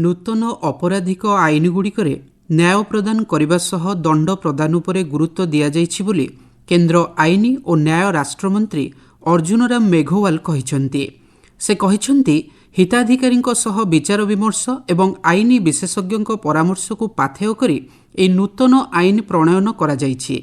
ନୂତନ ଅପରାଧିକ ଆଇନଗୁଡ଼ିକରେ ନ୍ୟାୟ ପ୍ରଦାନ କରିବା ସହ ଦଣ୍ଡ ପ୍ରଦାନ ଉପରେ ଗୁରୁତ୍ୱ ଦିଆଯାଇଛି ବୋଲି କେନ୍ଦ୍ର ଆଇନ ଓ ନ୍ୟାୟ ରାଷ୍ଟ୍ରମନ୍ତ୍ରୀ ଅର୍ଜୁନ ରାମ ମେଘୱାଲ କହିଛନ୍ତି। ସେ କହିଛନ୍ତି, ହିତାଧିକାରୀଙ୍କ ସହ ବିଚାର ବିମର୍ଶ ଏବଂ ଆଇନ ବିଶେଷଜ୍ଞଙ୍କ ପରାମର୍ଶକୁ ପାଥେୟ କରି ଏହି ନୂତନ ଆଇନ ପ୍ରଣୟନ କରାଯାଇଛି।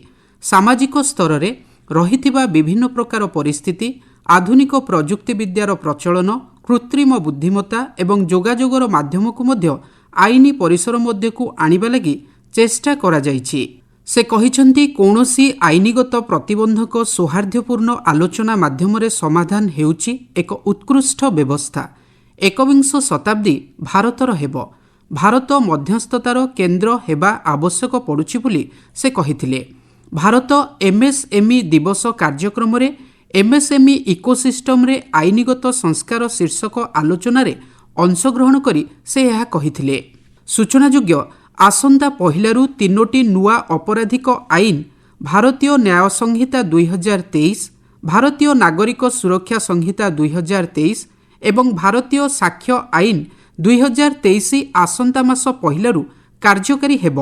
ସାମାଜିକ ସ୍ତରରେ ରହିଥିବା ବିଭିନ୍ନ ପ୍ରକାର ପରିସ୍ଥିତି, ଆଧୁନିକ ପ୍ରଯୁକ୍ତିବିଦ୍ୟାର ପ୍ରଚଳନ, କୃତ୍ରିମ ବୁଦ୍ଧିମତ୍ତା ଏବଂ ଯୋଗାଯୋଗର ମାଧ୍ୟମକୁ ମଧ୍ୟ ଆଇନ ପରିସର ମଧ୍ୟକୁ ଆଣିବା ଲାଗି ଚେଷ୍ଟା କରାଯାଇଛି। ସେ କହିଛନ୍ତି, କୌଣସି ଆଇନଗତ ପ୍ରତିବନ୍ଧକ ସୌହାର୍ଦ୍ଦ୍ୟପୂର୍ଣ୍ଣ ଆଲୋଚନା ମାଧ୍ୟମରେ ସମାଧାନ ହେଉଛି ଏକ ଉତ୍କୃଷ୍ଟ ବ୍ୟବସ୍ଥା। ଏକବିଂଶ ଶତାବ୍ଦୀ ଭାରତର ହେବ। ଭାରତ ମଧ୍ୟସ୍ଥତାର କେନ୍ଦ୍ର ହେବା ଆବଶ୍ୟକ ପଡ଼ୁଛି ବୋଲି ସେ କହିଥିଲେ। ଭାରତ ଏମ୍ଏସ୍ଏମ୍ଇ ଦିବସ କାର୍ଯ୍ୟକ୍ରମରେ ଏମ୍ଏସ୍ଏମ୍ଇ ଇକୋସିଷ୍ଟମରେ ଆଇନଗତ ସଂସ୍କାର ଶୀର୍ଷକ ଆଲୋଚନାରେ ଅଂଶଗ୍ରହଣ କରି ସେ ଏହା କହିଥିଲେ। ସୂଚନାଯୋଗ୍ୟ, ଆସନ୍ତା ପହିଲାରୁ 3ଟି ନୂଆ ଅପରାଧିକ ଆଇନ ଭାରତୀୟ ନ୍ୟାୟ ସଂହିତା 2023, ଭାରତୀୟ ନାଗରିକ ସୁରକ୍ଷା ସଂହିତା 2023 ଏବଂ ଭାରତୀୟ ସାକ୍ଷ୍ୟ ଆଇନ 2023 ଆସନ୍ତା ମାସ ପହିଲାରୁ କାର୍ଯ୍ୟକାରୀ ହେବ।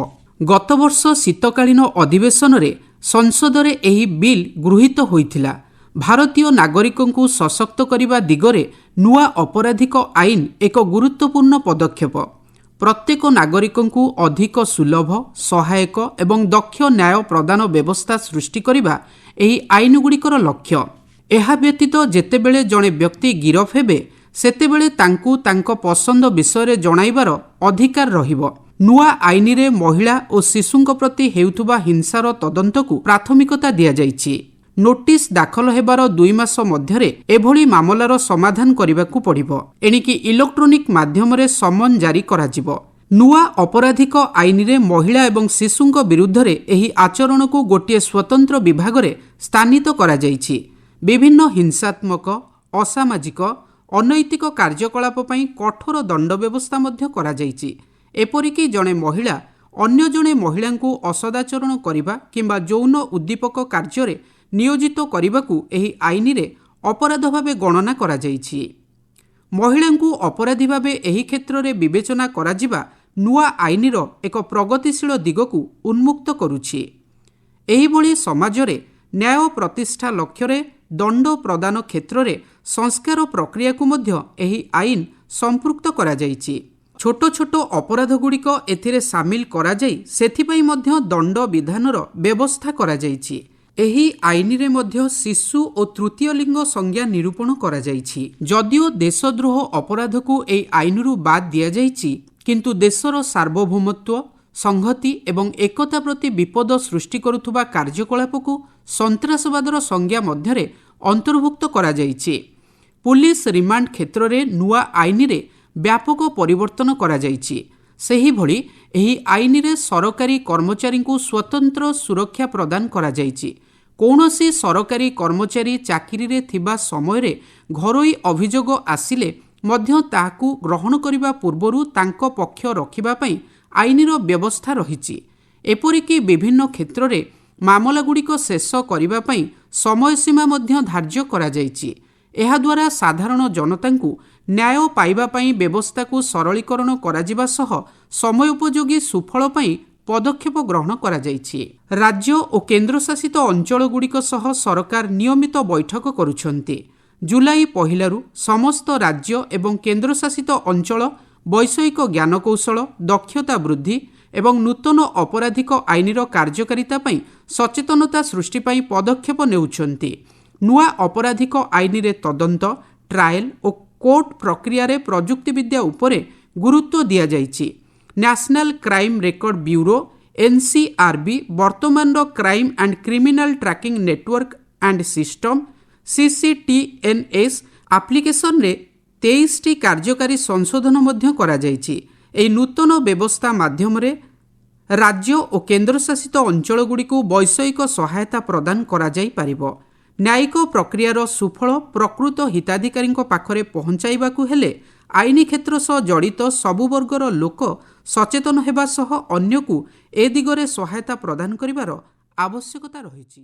ଗତବର୍ଷ ଶୀତକାଳୀନ ଅଧିବେଶନରେ ସଂସଦରେ ଏହି ବିଲ୍ ଗୃହୀତ ହୋଇଥିଲା। ଭାରତୀୟ ନାଗରିକଙ୍କୁ ସଶକ୍ତ କରିବା ଦିଗରେ ନୂଆ ଅପରାଧିକ ଆଇନ ଏକ ଗୁରୁତ୍ୱପୂର୍ଣ୍ଣ ପଦକ୍ଷେପ। ପ୍ରତ୍ୟେକ ନାଗରିକଙ୍କୁ ଅଧିକ ସୁଲଭ, ସହାୟକ ଏବଂ ଦକ୍ଷ ନ୍ୟାୟ ପ୍ରଦାନ ବ୍ୟବସ୍ଥା ସୃଷ୍ଟି କରିବା ଏହି ଆଇନଗୁଡ଼ିକର ଲକ୍ଷ୍ୟ। ଏହା ବ୍ୟତୀତ ଯେତେବେଳେ ଜଣେ ବ୍ୟକ୍ତି ଗିରଫ ହେବେ, ସେତେବେଳେ ତାଙ୍କୁ ତାଙ୍କ ପସନ୍ଦ ବିଷୟରେ ଜଣାଇବାର ଅଧିକାର ରହିବ। ନୂଆ ଆଇନରେ ମହିଳା ଓ ଶିଶୁଙ୍କ ପ୍ରତି ହେଉଥିବା ହିଂସାର ତଦନ୍ତକୁ ପ୍ରାଥମିକତା ଦିଆଯାଇଛି। ନୋଟିସ୍ ଦାଖଲ ହେବାର 2 ମାସ ମଧ୍ୟରେ ଏଭଳି ମାମଲାର ସମାଧାନ କରିବାକୁ ପଡ଼ିବ। ଏଣିକି ଇଲେକ୍ଟ୍ରୋନିକ୍ ମାଧ୍ୟମରେ ସମନ ଜାରି କରାଯିବ। ନୂଆ ଅପରାଧିକ ଆଇନରେ ମହିଳା ଏବଂ ଶିଶୁଙ୍କ ବିରୁଦ୍ଧରେ ଏହି ଆଚରଣକୁ ଗୋଟିଏ ସ୍ୱତନ୍ତ୍ର ବିଭାଗରେ ସ୍ଥାନିତ କରାଯାଇଛି। ବିଭିନ୍ନ ହିଂସାତ୍ମକ, ଅସାମାଜିକ, ଅନୈତିକ କାର୍ଯ୍ୟକଳାପ ପାଇଁ କଠୋର ଦଣ୍ଡ ବ୍ୟବସ୍ଥା ମଧ୍ୟ କରାଯାଇଛି। ଏପରିକି ଜଣେ ମହିଳା ଅନ୍ୟ ଜଣେ ମହିଳାଙ୍କୁ ଅସଦାଚରଣ କରିବା କିମ୍ବା ଯୌନ ଉଦ୍ଦୀପକ କାର୍ଯ୍ୟରେ ନିୟୋଜିତ କରିବାକୁ ଏହି ଆଇନରେ ଅପରାଧ ଭାବେ ଗଣନା କରାଯାଇଛି। ମହିଳାଙ୍କୁ ଅପରାଧୀ ଭାବେ ଏହି କ୍ଷେତ୍ରରେ ବିବେଚନା କରାଯିବା ନୂଆ ଆଇନର ଏକ ପ୍ରଗତିଶୀଳ ଦିଗକୁ ଉନ୍ମୁକ୍ତ କରୁଛି। ଏହିଭଳି ସମାଜରେ ନ୍ୟାୟ ପ୍ରତିଷ୍ଠା ଲକ୍ଷ୍ୟରେ ଦଣ୍ଡ ପ୍ରଦାନ କ୍ଷେତ୍ରରେ ସଂସ୍କାର ପ୍ରକ୍ରିୟାକୁ ମଧ୍ୟ ଏହି ଆଇନ ସମ୍ପୃକ୍ତ କରାଯାଇଛି। ଛୋଟ ଛୋଟ ଅପରାଧଗୁଡ଼ିକ ଏଥିରେ ସାମିଲ କରାଯାଇ ସେଥିପାଇଁ ମଧ୍ୟ ଦଣ୍ଡ ବିଧାନର ବ୍ୟବସ୍ଥା କରାଯାଇଛି। ଏହି ଆଇନରେ ମଧ୍ୟ ଶିଶୁ ଓ ତୃତୀୟ ଲିଙ୍ଗ ସଂଜ୍ଞା ନିରୂପଣ କରାଯାଇଛି। ଯଦିଓ ଦେଶଦ୍ରୋହ ଅପରାଧକୁ ଏହି ଆଇନରୁ ବାଦ୍ ଦିଆଯାଇଛି, କିନ୍ତୁ ଦେଶର ସାର୍ବଭୌମତ୍ୱ, ସଂହତି ଏବଂ ଏକତା ପ୍ରତି ବିପଦ ସୃଷ୍ଟି କରୁଥିବା କାର୍ଯ୍ୟକଳାପକୁ ସନ୍ତ୍ରାସବାଦର ସଂଜ୍ଞା ମଧ୍ୟରେ ଅନ୍ତର୍ଭୁକ୍ତ କରାଯାଇଛି। ପୁଲିସ ରିମାଣ୍ଡ କ୍ଷେତ୍ରରେ ନୂଆ ଆଇନରେ ବ୍ୟାପକ ପରିବର୍ତ୍ତନ କରାଯାଇଛି। ସେହିଭଳି ଏହି ଆଇନରେ ସରକାରୀ କର୍ମଚାରୀଙ୍କୁ ସ୍ୱତନ୍ତ୍ର ସୁରକ୍ଷା ପ୍ରଦାନ କରାଯାଇଛି। କୌଣସି ସରକାରୀ କର୍ମଚାରୀ ଚାକିରିରେ ଥିବା ସମୟରେ ଘରୋଇ ଅଭିଯୋଗ ଆସିଲେ ମଧ୍ୟ ତାହାକୁ ଗ୍ରହଣ କରିବା ପୂର୍ବରୁ ତାଙ୍କ ପକ୍ଷ ରଖିବା ପାଇଁ ଆଇନର ବ୍ୟବସ୍ଥା ରହିଛି। ଏପରିକି ବିଭିନ୍ନ କ୍ଷେତ୍ରରେ ମାମଲାଗୁଡ଼ିକ ଶେଷ କରିବା ପାଇଁ ସମୟସୀମା ମଧ୍ୟ ଧାର୍ଯ୍ୟ କରାଯାଇଛି। ଏହାଦ୍ୱାରା ସାଧାରଣ ଜନତାଙ୍କୁ ନ୍ୟାୟ ପାଇବା ପାଇଁ ବ୍ୟବସ୍ଥାକୁ ସରଳୀକରଣ କରାଯିବା ସହ ସମୟୋପଯୋଗୀ ସୁଫଳ ପାଇଁ ପଦକ୍ଷେପ ଗ୍ରହଣ କରାଯାଇଛି। ରାଜ୍ୟ ଓ କେନ୍ଦ୍ରଶାସିତ ଅଞ୍ଚଳଗୁଡ଼ିକ ସହ ସରକାର ନିୟମିତ ବୈଠକ କରୁଛନ୍ତି। ଜୁଲାଇ ପହିଲାରୁ ସମସ୍ତ ରାଜ୍ୟ ଏବଂ କେନ୍ଦ୍ରଶାସିତ ଅଞ୍ଚଳ ବୈଷୟିକ ଜ୍ଞାନକୌଶଳ, ଦକ୍ଷତା ବୃଦ୍ଧି ଏବଂ ନୂତନ ଅପରାଧିକ ଆଇନର କାର୍ଯ୍ୟକାରିତା ପାଇଁ ସଚେତନତା ସୃଷ୍ଟି ପାଇଁ ପଦକ୍ଷେପ ନେଉଛନ୍ତି। ନୂଆ ଅପରାଧିକ ଆଇନରେ ତଦନ୍ତ, ଟ୍ରାଏଲ ଓ କୋର୍ଟ ପ୍ରକ୍ରିୟାରେ ପ୍ରଯୁକ୍ତିବିଦ୍ୟା ଉପରେ ଗୁରୁତ୍ୱ ଦିଆଯାଇଛି। National crime record bureau NCRB ବର୍ତ୍ତମାନର crime and criminal tracking network and system CCTNS ଆପ୍ଲିକେସନରେ 23ଟି କାର୍ଯ୍ୟକାରୀ ସଂଶୋଧନ ମଧ୍ୟ କରାଯାଇଛି। ଏହି ନୂତନ ବ୍ୟବସ୍ଥା ମାଧ୍ୟମରେ ରାଜ୍ୟ ଓ କେନ୍ଦ୍ରଶାସିତ ଅଞ୍ଚଳଗୁଡ଼ିକୁ ବୈଷୟିକ ସହାୟତା ପ୍ରଦାନ କରାଯାଇପାରିବ। ନ୍ୟାୟିକ ପ୍ରକ୍ରିୟାର ସୁଫଳ ପ୍ରକୃତ ହିତାଧିକାରୀଙ୍କ ପାଖରେ ପହଞ୍ଚାଇବାକୁ ହେଲେ ଆଇନ କ୍ଷେତ୍ର ସହ ଜଡ଼ିତ ସବୁ ବର୍ଗର ଲୋକ ସଚେତନ ହେବା ସହ ଅନ୍ୟକୁ ଏ ଦିଗରେ ସହାୟତା ପ୍ରଦାନ କରିବାର ଆବଶ୍ୟକତା ରହିଛି।